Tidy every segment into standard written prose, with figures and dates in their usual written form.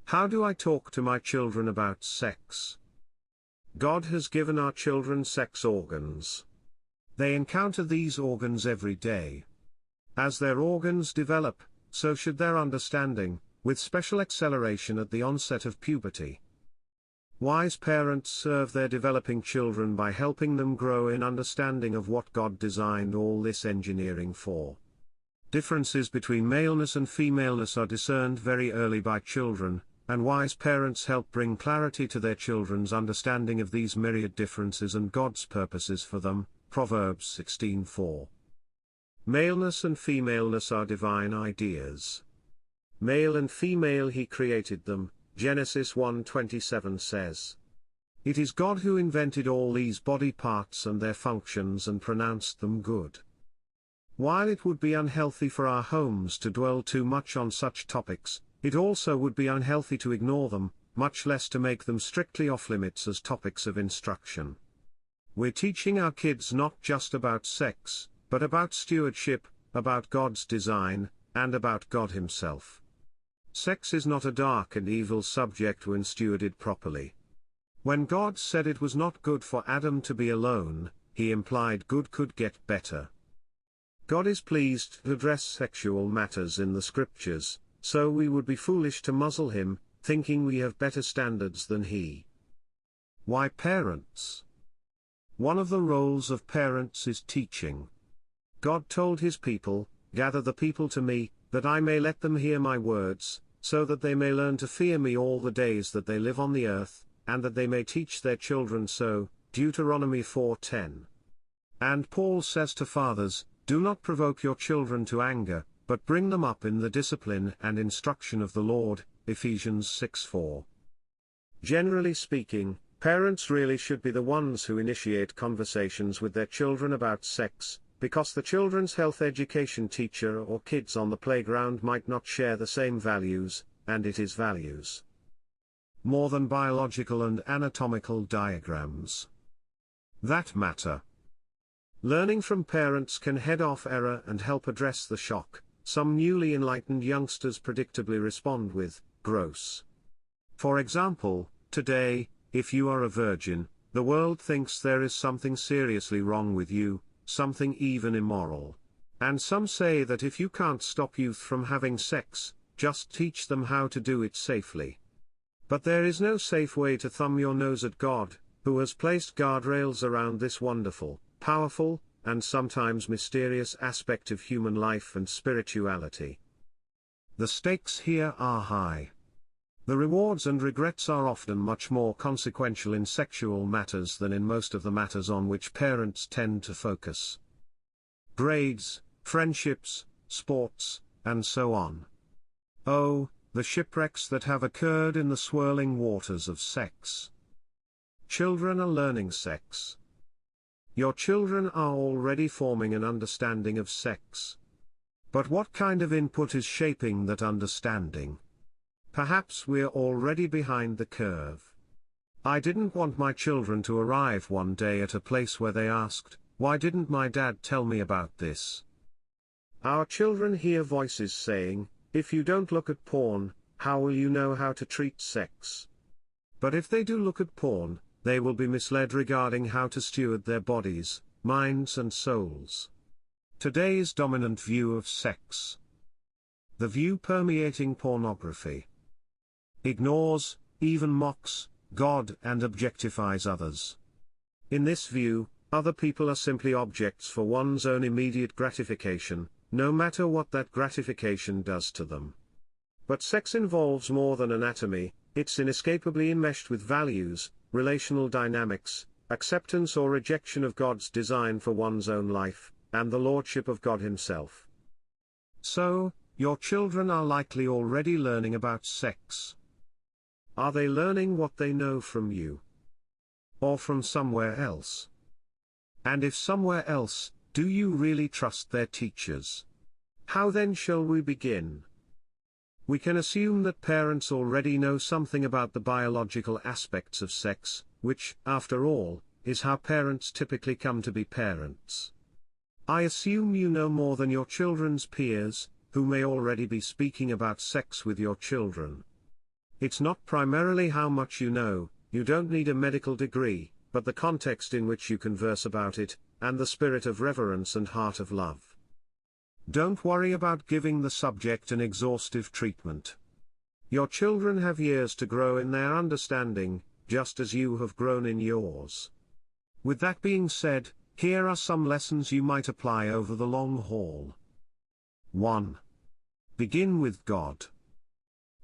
How do I talk to my children about sex? God has given our children sex organs. They encounter these organs every day. As their organs develop, so should their understanding, with special acceleration at the onset of puberty. Wise parents serve their developing children by helping them grow in understanding of what God designed all this engineering for. Differences between maleness and femaleness are discerned very early by children, and wise parents help bring clarity to their children's understanding of these myriad differences and God's purposes for them. Proverbs 16:4. Maleness and femaleness are divine ideas. Male and female He created them, Genesis 1:27 says. It is God who invented all these body parts and their functions and pronounced them good. While it would be unhealthy for our homes to dwell too much on such topics, it also would be unhealthy to ignore them, much less to make them strictly off-limits as topics of instruction. We're teaching our kids not just about sex, but about stewardship, about God's design, and about God Himself. Sex is not a dark and evil subject when stewarded properly. When God said it was not good for Adam to be alone, He implied good could get better. God is pleased to address sexual matters in the Scriptures, so we would be foolish to muzzle Him, thinking we have better standards than He. Why parents? One of the roles of parents is teaching. God told His people, "Gather the people to me, that I may let them hear my words, so that they may learn to fear me all the days that they live on the earth, and that they may teach their children so." Deuteronomy 4:10. And Paul says to fathers, "Do not provoke your children to anger, but bring them up in the discipline and instruction of the Lord." Ephesians 6:4. Generally speaking, parents really should be the ones who initiate conversations with their children about sex, because the children's health education teacher or kids on the playground might not share the same values, and it is values more than biological and anatomical diagrams that matter. Learning from parents can head off error and help address the shock some newly enlightened youngsters predictably respond with, "Gross." For example, today, if you are a virgin, the world thinks there is something seriously wrong with you, something even immoral. And some say that if you can't stop youth from having sex, just teach them how to do it safely. But there is no safe way to thumb your nose at God, who has placed guardrails around this wonderful, powerful, and sometimes mysterious aspect of human life and spirituality. The stakes here are high. The rewards and regrets are often much more consequential in sexual matters than in most of the matters on which parents tend to focus. Grades, friendships, sports, and so on. Oh, the shipwrecks that have occurred in the swirling waters of sex. Children are learning sex. Your children are already forming an understanding of sex. But what kind of input is shaping that understanding? Perhaps we're already behind the curve. I didn't want my children to arrive one day at a place where they asked, "Why didn't my dad tell me about this?" Our children hear voices saying, "If you don't look at porn, how will you know how to treat sex?" But if they do look at porn, they will be misled regarding how to steward their bodies, minds and souls. Today's dominant view of sex. The view permeating pornography. Ignores, even mocks, God and objectifies others. In this view, other people are simply objects for one's own immediate gratification, no matter what that gratification does to them. But sex involves more than anatomy, it's inescapably enmeshed with values, relational dynamics, acceptance or rejection of God's design for one's own life, and the lordship of God Himself. So, your children are likely already learning about sex. Are they learning what they know from you? Or from somewhere else? And if somewhere else, do you really trust their teachers? How then shall we begin? We can assume that parents already know something about the biological aspects of sex, which, after all, is how parents typically come to be parents. I assume you know more than your children's peers, who may already be speaking about sex with your children. It's not primarily how much you know, you don't need a medical degree, but the context in which you converse about it, and the spirit of reverence and heart of love. Don't worry about giving the subject an exhaustive treatment. Your children have years to grow in their understanding, just as you have grown in yours. With that being said, here are some lessons you might apply over the long haul. 1. Begin with God.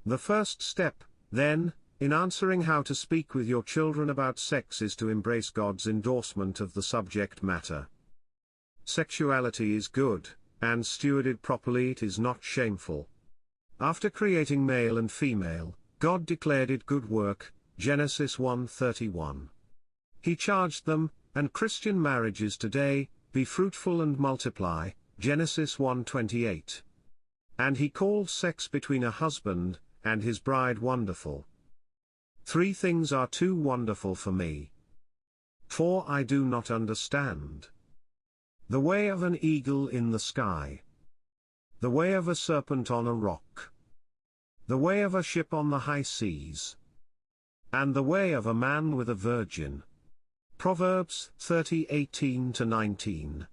The first step, then, in answering how to speak with your children about sex is to embrace God's endorsement of the subject matter. Sexuality is good, and stewarded properly it is not shameful. After creating male and female, God declared it good work, Genesis 1:31. He charged them, and Christian marriages today, be fruitful and multiply, Genesis 1:28. And he called sex between a husband and his bride wonderful. 3 things are too wonderful for me. 4 I do not understand. The way of an eagle in the sky. The way of a serpent on a rock. The way of a ship on the high seas. And the way of a man with a virgin. Proverbs 30:18-19.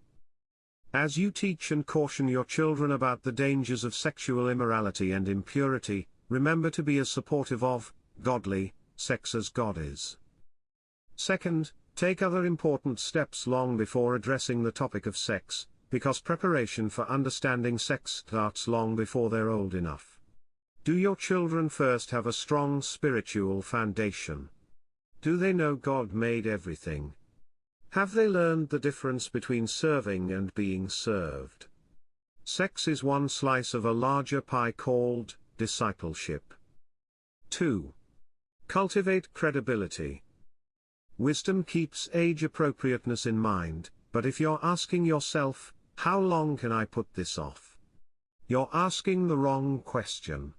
As you teach and caution your children about the dangers of sexual immorality and impurity, remember to be as supportive of, godly, sex as God is. 2nd, take other important steps long before addressing the topic of sex, because preparation for understanding sex starts long before they're old enough. Do your children first have a strong spiritual foundation? Do they know God made everything? Have they learned the difference between serving and being served? Sex is one slice of a larger pie called discipleship. 2. Cultivate credibility. Wisdom keeps age appropriateness in mind, but if you're asking yourself, how long can I put this off? You're asking the wrong question.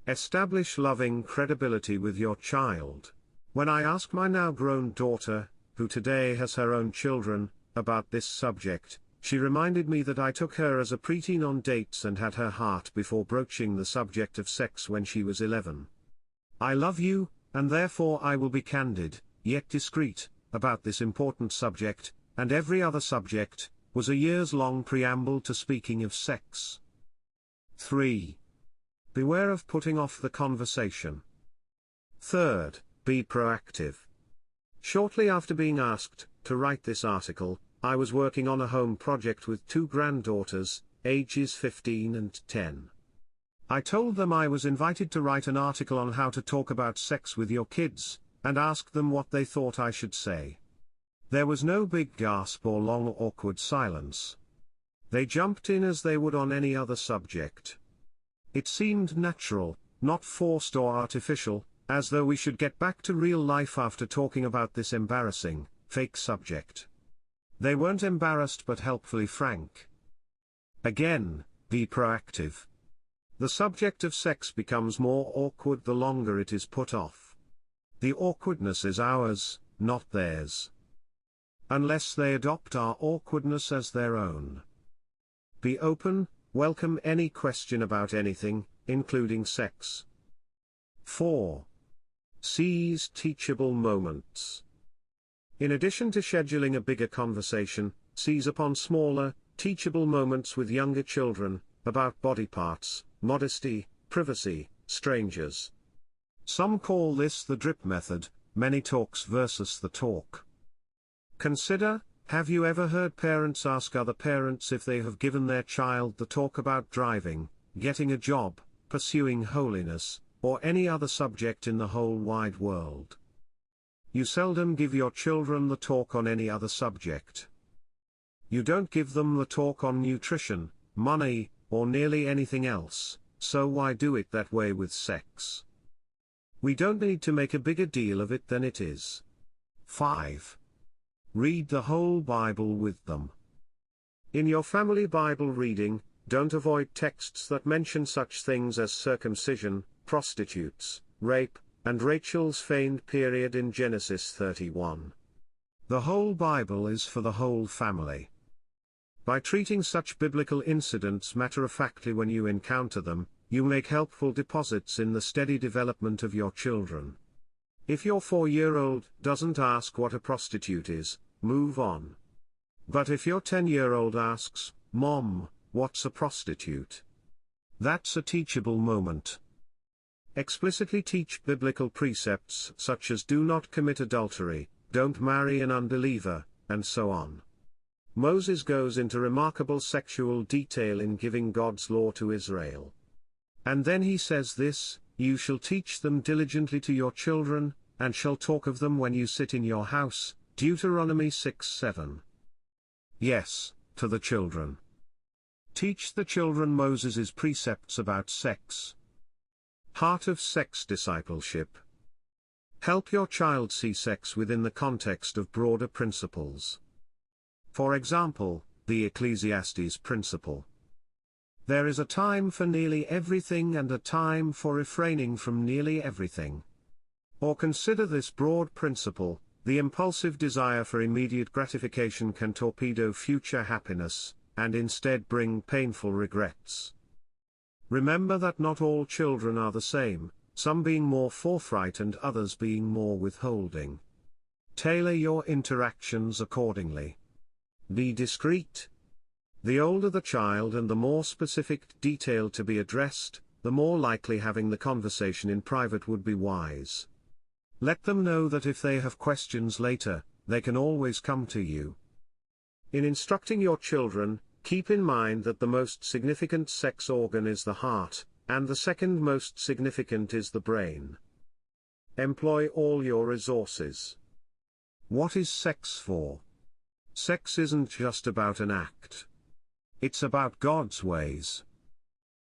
Establish loving credibility with your child. When I ask my now grown daughter, who today has her own children, about this subject, she reminded me that I took her as a preteen on dates and had her heart before broaching the subject of sex when she was 11. I love you, and therefore I will be candid, yet discreet, about this important subject, and every other subject, was a years-long preamble to speaking of sex. 3. Beware of putting off the conversation. 3rd, be proactive. Shortly after being asked to write this article, I was working on a home project with 2 granddaughters, ages 15 and 10. I told them I was invited to write an article on how to talk about sex with your kids, and asked them what they thought I should say. There was no big gasp or long awkward silence. They jumped in as they would on any other subject. It seemed natural, not forced or artificial, as though we should get back to real life after talking about this embarrassing, fake subject. They weren't embarrassed but helpfully frank. Again, be proactive. The subject of sex becomes more awkward the longer it is put off. The awkwardness is ours, not theirs. Unless they adopt our awkwardness as their own. Be open, welcome any question about anything, including sex. 4. Seize teachable moments. In addition to scheduling a bigger conversation, seize upon smaller, teachable moments with younger children, about body parts, modesty, privacy, strangers. Some call this the drip method, many talks versus the talk. Consider, have you ever heard parents ask other parents if they have given their child the talk about driving, getting a job, pursuing holiness, or any other subject in the whole wide world? You seldom give your children the talk on any other subject. You don't give them the talk on nutrition, money, or nearly anything else, so why do it that way with sex? We don't need to make a bigger deal of it than it is. 5. Read the whole Bible with them. In your family Bible reading, don't avoid texts that mention such things as circumcision, prostitutes, rape, and Rachel's feigned period in Genesis 31. The whole Bible is for the whole family. By treating such biblical incidents matter-of-factly when you encounter them, you make helpful deposits in the steady development of your children. If your 4-year-old doesn't ask what a prostitute is, move on. But if your 10-year-old asks, "Mom, what's a prostitute?" that's a teachable moment. Explicitly teach biblical precepts such as do not commit adultery, don't marry an unbeliever, and so on. Moses goes into remarkable sexual detail in giving God's law to Israel. And then he says this, "You shall teach them diligently to your children, and shall talk of them when you sit in your house," Deuteronomy 6:7. Yes, to the children. Teach the children Moses' precepts about sex. Heart of sex discipleship. Help your child see sex within the context of broader principles. For example, the Ecclesiastes principle. There is a time for nearly everything and a time for refraining from nearly everything. Or consider this broad principle: the impulsive desire for immediate gratification can torpedo future happiness, and instead bring painful regrets. Remember that not all children are the same, some being more forthright and others being more withholding. Tailor your interactions accordingly. Be discreet. The older the child and the more specific detail to be addressed, the more likely having the conversation in private would be wise. Let them know that if they have questions later, they can always come to you. In instructing your children, keep in mind that the most significant sex organ is the heart, and the second most significant is the brain. Employ all your resources. What is sex for? Sex isn't just about an act. It's about God's ways.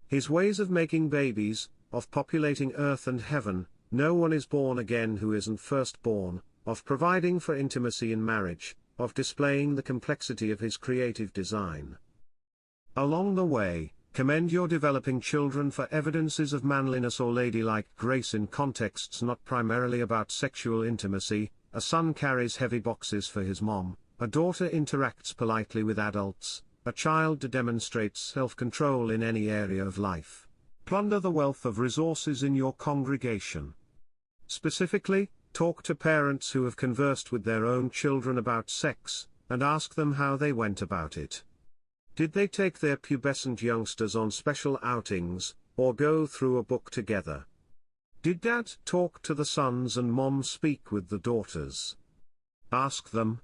His ways of making babies, of populating earth and heaven. No one is born again who isn't first born, of providing for intimacy in marriage, of displaying the complexity of his creative design. Along the way, commend your developing children for evidences of manliness or ladylike grace in contexts not primarily about sexual intimacy. A son carries heavy boxes for his mom, a daughter interacts politely with adults, a child demonstrates self-control in any area of life. Plunder the wealth of resources in your congregation. Specifically, talk to parents who have conversed with their own children about sex, and ask them how they went about it. Did they take their pubescent youngsters on special outings, or go through a book together? Did dad talk to the sons and mom speak with the daughters? Ask them.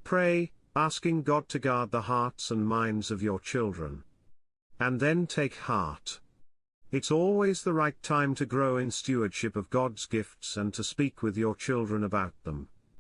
Pray, asking God to guard the hearts and minds of your children. And then take heart. It's always the right time to grow in stewardship of God's gifts and to speak with your children about them.